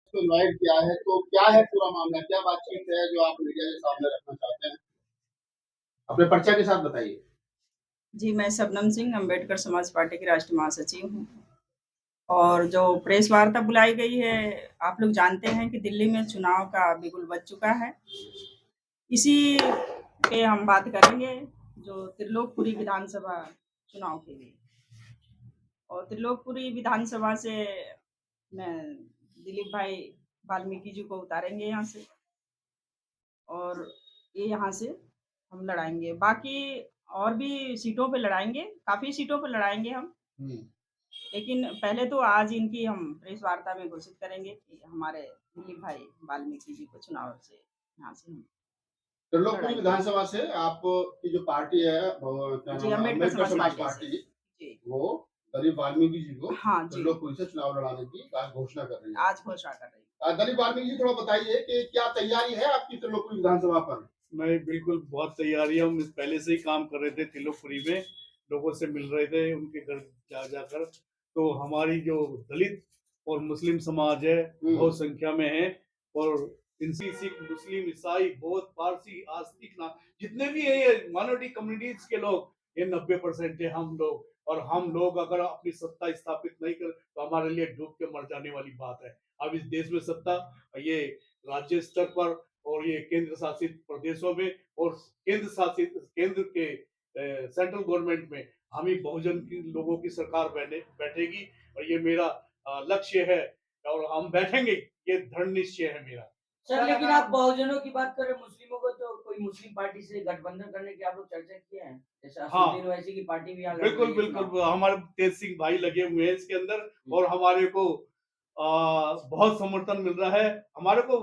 को इनवाइट किया है, तो क्या है पूरा मामला? क्या बातचीत है जो आप मीडिया के सामने रखना चाहते हैं? अपने परिचय के साथ बताइए। जी, मैं शबनम सिंह अम्बेडकर समाज पार्टी की राष्ट्रीय महासचिव हूँ और जो प्रेस वार्ता बुलाई गई है, आप लोग जानते हैं कि दिल्ली में चुनाव का बिगुल बज चुका है। इसी पे हम बात करेंगे, जो त्रिलोकपुरी विधानसभा चुनाव के लिए। और त्रिलोकपुरी विधानसभा से मैं दिलीप भाई वाल्मीकि जी को उतारेंगे यहाँ से और ये यहाँ से हम लड़ाएँगे। बाकी और भी सीटों पे लड़ाएँगे, काफ़ी सीटों पे लड़ाएँगे हम। लेकिन पहले तो आज इनकी हम प्रेस वार्ता में घोषित करेंगे कि हमारे दिलीप भाई वाल्मीकि जी को चुनाव से यहाँ से हम त्रिलोकपुरी लड़ाएँगे। विधानसभा से आपकी जो पार्टी है, क्या जी, नाम है, अम्बेडकर अम्बेडकर समाज समाज पार्टी से। पार्टी, जी। वो दलित वाल्मीकि जी को हाँ जी, त्रिलोकपुरी से चुनाव लड़ाने की आज घोषणा कर रही है। आज घोषणा कर रही दलित वाल्मीकि जी, थोड़ा बताइए कि क्या तैयारी है आपकी त्रिलोकपुरी विधानसभा पर? नहीं, बिल्कुल बहुत तैयारी है। हम पहले से ही काम कर रहे थे त्रिलोकपुरी में, लोगों से मिल रहे थे उनके घर जा जाकर। तो हमारी जो दलित और मुस्लिम समाज है बहुत संख्या में है, और इनसी सिख मुस्लिम ईसाई बौद्ध पारसी आस्तिक ना जितने भी है ये माइनॉरिटी कम्युनिटीज के लोग, ये 90% है हम लोग। और हम लोग अगर अपनी सत्ता स्थापित नहीं कर तो हमारे लिए डूब के मर जाने वाली बात है। अब इस देश में सत्ता ये राज्य स्तर पर और ये केंद्र शासित प्रदेशों में और केंद्र के सेंट्रल गवर्नमेंट में हम ही बहुजन की लोगों की सरकार बैठेगी। और ये मेरा लक्ष्य है और हम बैठेंगे, ये दृढ़ निश्चय है मेरा। सर, लेकिन आप बहुजनों की बात करें, मुस्लिमों को तो कोई मुस्लिम पार्टी से गठबंधन करने की आप लोग चर्चा किए हैं? जैसे असदुद्दीन हाँ, ओवैसी की पार्टी भी यहाँ लड़ बिल्कुल रही है चुनाव। बिल्कुल हमारे तेज सिंह भाई लगे हुए हैं इसके अंदर, और हमारे को बहुत समर्थन मिल रहा है। हमारे को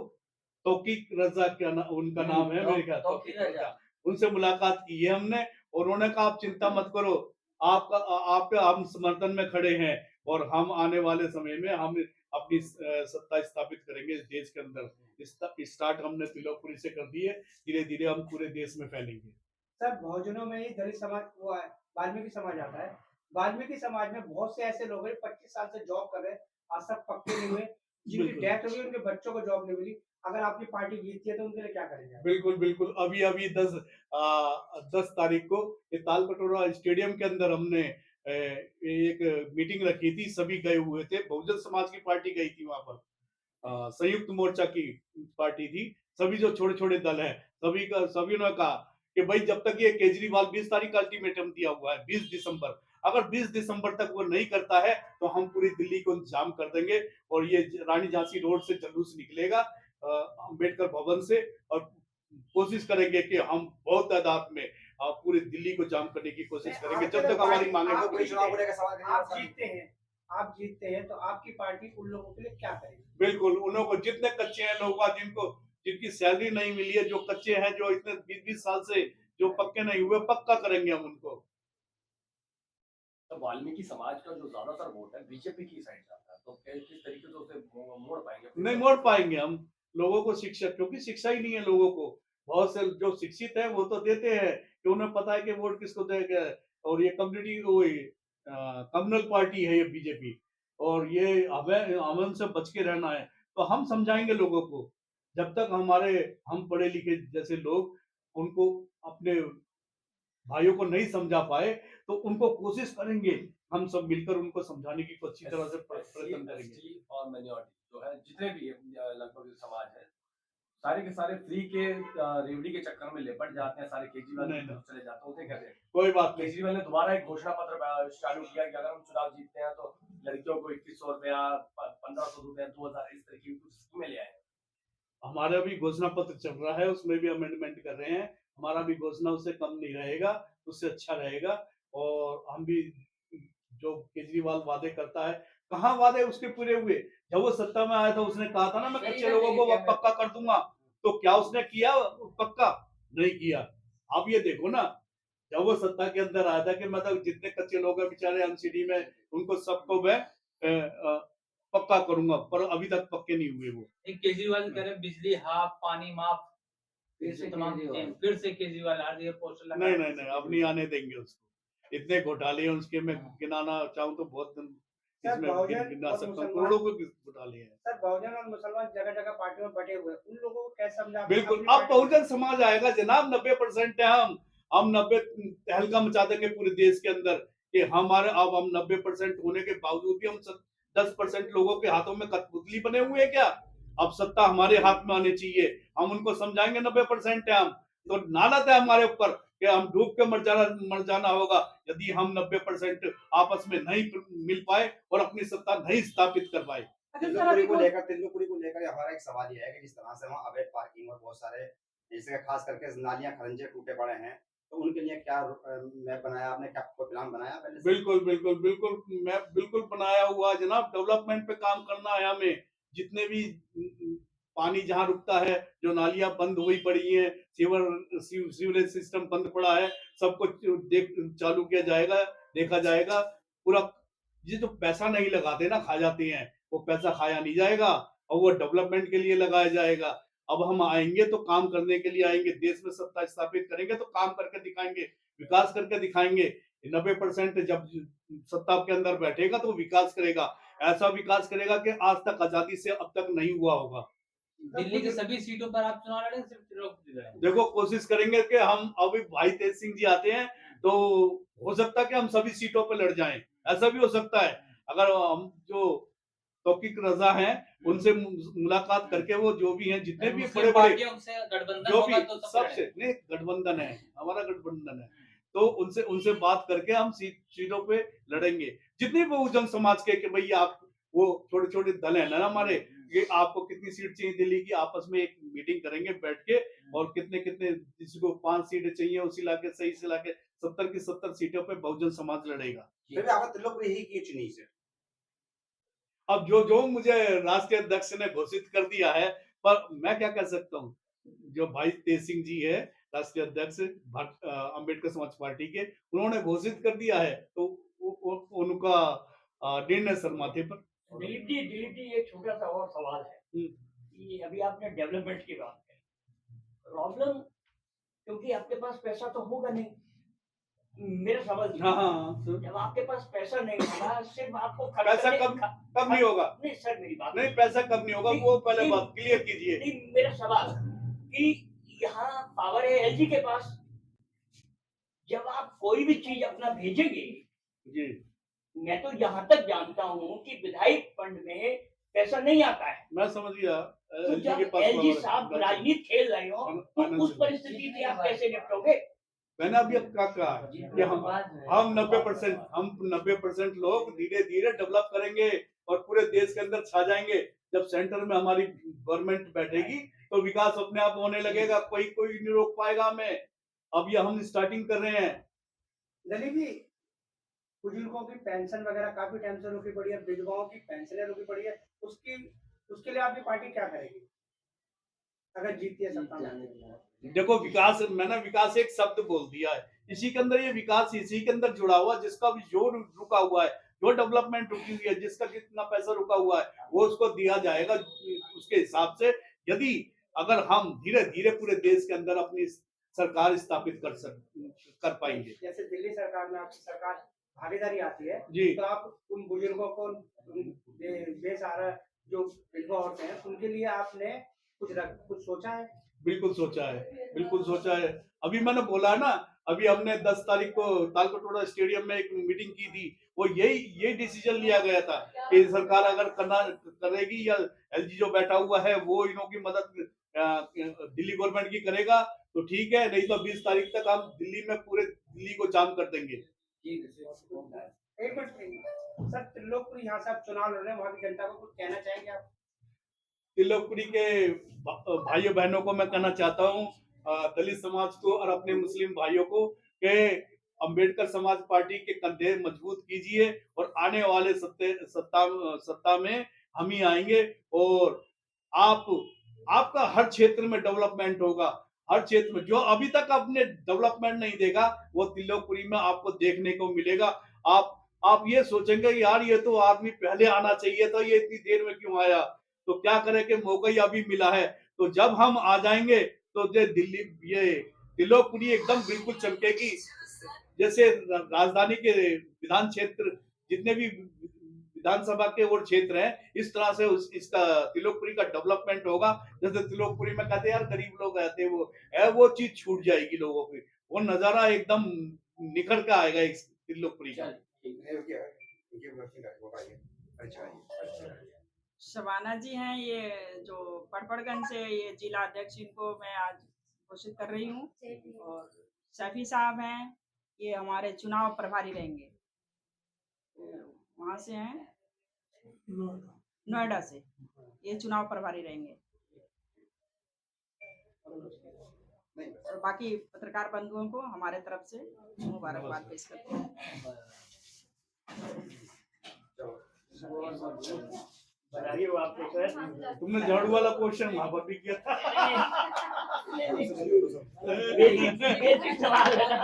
तौकीक रजा उनका नाम है मेरे ख्याल, तौकीर तौकीक रजा। रजा। उनसे मुलाकात की है हमने, और उन्होंने कहा आप चिंता मत करो, आपका हम समर्थन में खड़े हैं, और हम आने वाले समय में हम अपनी सत्ता स्थापित करेंगे इस देश के अंदर। स्टार्ट हमने त्रिलोकपुरी से कर दी है, धीरे धीरे हम पूरे देश में फैलेंगे। सर, बहुजनों में ही दलित समाज वो है, वाल्मीकि समाज आता है। वाल्मीकि समाज में बहुत से ऐसे लोग हैं 25 साल से जॉब कर रहे हैं, आज तक पक्के नहीं हुए, जिनकी बिल्कुल। डेथ हो गई, उनके बच्चों को जॉब नहीं मिली। अगर आपकी पार्टी जीतती है तो उनके लिए क्या करेंगे आप? बिल्कुल बिल्कुल अभी अभी 10 तारीख को ये तालकटोरा स्टेडियम के अंदर हमने एक मीटिंग रखी थी, सभी गए हुए थे, बहुजन समाज की पार्टी गई थी वहां पर, संयुक्त मोर्चा की पार्टी थी, सभी जो छोटे छोटे दल हैं, सभी ने कहा कि भाई जब तक ये केजरीवाल 20 तारीख का अल्टीमेटम दिया हुआ है, 20 दिसंबर, अगर 20 दिसंबर तक वो नहीं करता है तो हम पूरी दिल्ली को जाम कर देंगे, और ये रानी झांसी रोड से जुलूस निकलेगा अम्बेडकर भवन से, और कोशिश करेंगे कि हम बहुत तादाद में पूरी दिल्ली को जाम करने की कोशिश करेंगे जब तक हमारी मांगे आप पूरी जीतते हैं, आप जीतते हैं तो आपकी पार्टी उन लोगों के लिए क्या करेगी? बिल्कुल, उन लोगों को जितने कच्चे हैं लोग, जिनकी सैलरी नहीं मिली है, जो कच्चे हैं, जो इतने 20-20 साल से जो पक्के नहीं हुए, पक्का करेंगे हम उनको। तो वाल्मीकि समाज का जो ज्यादातर वोट है बीजेपी की साइड जाता है, तो किस तरीके से उसे मोड़ पाएंगे? नहीं मोड़ पाएंगे हम लोगों को शिक्षा, क्योंकि शिक्षा ही नहीं है लोगों को। बहुत से जो शिक्षित है वो तो देते हैं कि उन्हें पता है कि वोट किसको देगा, और ये कम्युनिटी कम्युनल पार्टी है ये बीजेपी, और ये हमें अमन से बच के रहना है। तो हम समझाएंगे लोगों को, जब तक हम पढ़े लिखे जैसे लोग उनको अपने भाइयों को नहीं समझा पाए, तो उनको कोशिश करेंगे हम सब मिलकर उनको समझाने की अच्छी तरह से प्रयत्न करेंगे। एससी और माइनॉरिटी जो है, जितने भी लगभग समाज है, सारे के सारे फ्री के रेवड़ी के चक्कर में लिपट जाते हैं, सारे केजरीवाल की तरफ चले जाते हैं। उसे कहते हैं कोई बात नहीं। केजरीवाल ने दोबारा एक घोषणा पत्र चालू किया कि अगर हम चुनाव जीतते हैं तो लड़कियों को 2100 रुपया, 1500 रुपया, 2000, इस तरह की कुछ स्कीमें ले आए। हमारा भी घोषणा पत्र चल रहा है, उसमें भी अमेंडमेंट कर रहे हैं। हमारा भी घोषणा उससे कम नहीं रहेगा, उससे अच्छा रहेगा। और हम भी जो केजरीवाल वादे करता है, कहाँ वादे उसके पूरे हुए? जब वो सत्ता में आया था उसने कहा था ना मैं कच्चे लोगों को पक्का कर दूंगा, तो क्या उसने किया पक्का? नहीं किया। अब ये देखो ना, जब वो सत्ता के अंदर आया था कि मतलब जितने कच्चे लोग हैं बेचारे एमसीडी में, उनको सबको मैं पक्का करूंगा, पर अभी तक पक्के नहीं हुए वो। केजरीवाल कह रहे बिजली हाफ, पानी माफ, फिर से केजरीवाल आ रही है पोस्टर लगा। नहीं, अब नहीं आने देंगे उसको। इतने घोटाले हैं उसके, मैं गिनाना चाहूँ तो बहुत सर, इसमें बहुजन गिना और सकता हूँ, मुसलमान करोड़ों को डाले हैं। सर, बहुजन और मुसलमान जगह जगह पार्टियों में बटे हुए हैं। उन लोगों को कैसे समझा बिल्कुल, अपनी अब पार्टी बहुजन समाज आएगा जनाब, 90% है हम 90 तहलका मचा देंगे पूरे देश के अंदर कि हमारे अब हम 90% होने के बावजूद भी हम 10% लोगों के हाथों में कठपुतली बने हुए हैं क्या? अब सत्ता हमारे हाथ में आनी चाहिए, हम उनको समझाएंगे 90% है हम, तो लानत है हमारे ऊपर कि हम डूब के मर जाना होगा यदि हम 90% आपस में नहीं मिल पाए और अपनी सत्ता नहीं स्थापित कर पाए। तिल्लुपुरी को लेकर हमारा एक सवाल ये है कि जिस तरह से वहाँ अवैध पार्किंग और बहुत सारे जैसे खास करके नालियां खरंजे टूटे पड़े हैं, तो उनके लिए क्या मैप बनाया आपने, क्या कोई प्लान बनाया पहले से? बिल्कुल मैप बिल्कुल बनाया हुआ है जनाब, डेवलपमेंट पे काम करना है हमें। जितने भी पानी जहाँ रुकता है, जो नालियां बंद हुई पड़ी हैं, सीवरेज सिस्टम बंद पड़ा है, सबको चालू किया जाएगा, देखा जाएगा पूरा। ये जो पैसा नहीं लगाते ना, खा जाते हैं, वो पैसा खाया नहीं जाएगा और वो डेवलपमेंट के लिए लगाया जाएगा। अब हम आएंगे तो काम करने के लिए आएंगे, देश में सत्ता स्थापित करेंगे तो काम करके दिखाएंगे, विकास करके दिखाएंगे। 90% जब सत्ता के अंदर बैठेगा तो विकास करेगा, ऐसा विकास करेगा कि आज तक आजादी से अब तक नहीं हुआ होगा। दिल्ली की सभी सीटों पर आप चुनाव लड़ेंगे, सिर्फ त्रिलोकपुरी लड़ेंगे? देखो, कोशिश करेंगे कि हम अभी भाई तेज सिंह जी आते हैं तो हो सकता है कि हम सभी सीटों पर लड़ जाएं, ऐसा भी हो सकता है। अगर हम जो तौकीक रजा हैं उनसे मुलाकात करके, वो जो भी हैं, जितने भी बड़े बड़े गठबंधन जो होगा भी तो सबसे नहीं, गठबंधन है हमारा, गठबंधन है, तो उनसे बात करके हम सीटों पे लड़ेंगे। जितने भी बहुजन समाज के भैया, आप वो छोटे छोटे दल है ना हमारे, ये आपको कितनी सीट चाहिए दिल्ली की, आपस में एक मीटिंग करेंगे बैठ के, और कितने किसी को 5 सीटें चाहिए, उसी लाके सही से लाके 70 की 70 सीटों पे बहुजन समाज लड़ेगा। फिर आपने तिल्लुपुरी ही क्यों चुनी से? अब जो मुझे राष्ट्रीय अध्यक्ष ने घोषित कर दिया है, पर मैं क्या कह सकता हूँ, जो भाई तेज सिंह जी है राष्ट्रीय अध्यक्ष अंबेडकर समाज पार्टी के, उन्होंने घोषित कर दिया है तो उनका निर्णय सर माथे पर। दिलीप जी एक छोटा सा और सवाल है कि अभी आपने डेवलपमेंट की बात कही, प्रॉब्लम क्योंकि आपके पास पैसा तो होगा नहीं, मेरा सवाल जब आपके पास पैसा नहीं होगा, सिर्फ आपको पैसा कब नहीं होगा? नहीं सर, मेरी बात नहीं, पैसा कब नहीं होगा वो पहले बात क्लियर कीजिए। नहीं, मेरा सवाल कि यहाँ पावर है एलजी के पास, जब आप कोई भी चीज अपना भेजेंगे जी, मैं तो यहाँ तक जानता हूँ कि विधायक फंड में पैसा नहीं आता है। मैं समझ गया। तो जब एलजी साहब राजनीति खेल रहे हो तो उस परिस्थिति में आप कैसे निपटोगे? मैंने अभी कहा कि हम 90% लोग धीरे धीरे डेवलप करेंगे और पूरे देश के अंदर छा जाएंगे। जब सेंटर में हमारी गवर्नमेंट बैठेगी तो विकास अपने आप होने लगेगा, कोई नहीं रोक पाएगा हमें। अब ये हम स्टार्टिंग कर रहे हैं। दलीप जी, बुजुर्गों की पेंशन वगैरह काफी टाइम से रुकी पड़ी है, विधवाओं की पेंशनें रुकी पड़ी है, उसके लिए आपकी पार्टी क्या करेगी अगर जीतती है सत्ता में? देखो, विकास, मैंने विकास एक शब्द बोल दिया है, इसी के अंदर ये विकास इसी के अंदर जुड़ा हुआ, जिसका भी जो रुका हुआ है, जो डेवलपमेंट रुकी हुई है, जिसका कितना पैसा रुका हुआ है वो उसको दिया जाएगा उसके हिसाब से। यदि अगर हम धीरे धीरे पूरे देश के अंदर अपनी सरकार स्थापित कर पाएंगे। जैसे दिल्ली सरकार में आपकी सरकार भागीदारी आती है जी, तो आप उन बुजुर्गों को, बेसहारा जो विधवा औरतें हैं, उनके लिए आपने कुछ सोचा है? बिल्कुल सोचा है। अभी मैंने बोला है ना, अभी हमने 10 तारीख को तालकटोरा स्टेडियम में एक मीटिंग की थी, वो यही डिसीजन लिया गया था कि सरकार अगर करेगी या एलजी जो बैठा हुआ है वो इन्हों की मदद दिल्ली गवर्नमेंट की करेगा तो ठीक है, नहीं तो 20 तारीख तक हम दिल्ली में पूरे दिल्ली को जाम कर देंगे। एक मिनट सर, त्रिलोकपुरी यहाँ से आप चुनाव लड़ रहे हैं, वहाँ की जनता को कुछ कहना चाहेंगे आप? त्रिलोकपुरी के भाइयों बहनों को मैं कहना चाहता हूँ, दलित समाज को और अपने मुस्लिम भाइयों को, कि अंबेडकर समाज पार्टी के कंधे मजबूत कीजिए और आने वाले सत्ता में हम ही आएंगे और आपका हर क्षेत्र में डेवलपमेंट होगा। हर क्षेत्र में जो अभी तक अपने डेवलपमेंट नहीं देगा वो त्रिलोकपुरी में आपको देखने को मिलेगा। आप ये सोचेंगे यार ये तो आदमी पहले आना चाहिए था, ये इतनी देर में क्यों आया? तो क्या करें कि मौका ही अभी मिला है। तो जब हम आ जाएंगे तो दिल्ली, ये त्रिलोकपुरी एकदम बिल्कुल चमकेगी। जैसे राजधानी के विधान क्षेत्र, जितने भी विधानसभा के वो क्षेत्र हैं, इस तरह से इसका तिलोकपुरी का डेवलपमेंट होगा। जैसे तिलोकपुरी में कहते हैं यार गरीब लोग रहते हैं, वो चीज छूट जाएगी लोगों की, वो नजारा एकदम निखर के आएगा इस तिलोकपुरी का। शबाना जी हैं ये जो पड़पड़गंज से, ये जिला अध्यक्ष, इनको मैं आज घोषित कर रही हूँ। और सैफी साहब हैं, ये हमारे चुनाव प्रभारी रहेंगे, वहाँ से हैं नोएडा से, ये चुनाव प्रभारी रहेंगे। और बाकी पत्रकार बंधुओं को हमारे तरफ से मुबारकबाद पेश करते हैं। बधाई हो आपको सर। तुमने झाड़ू वाला क्वेश्चन वहां पर भी किया था। बेसिक सवाल है ना।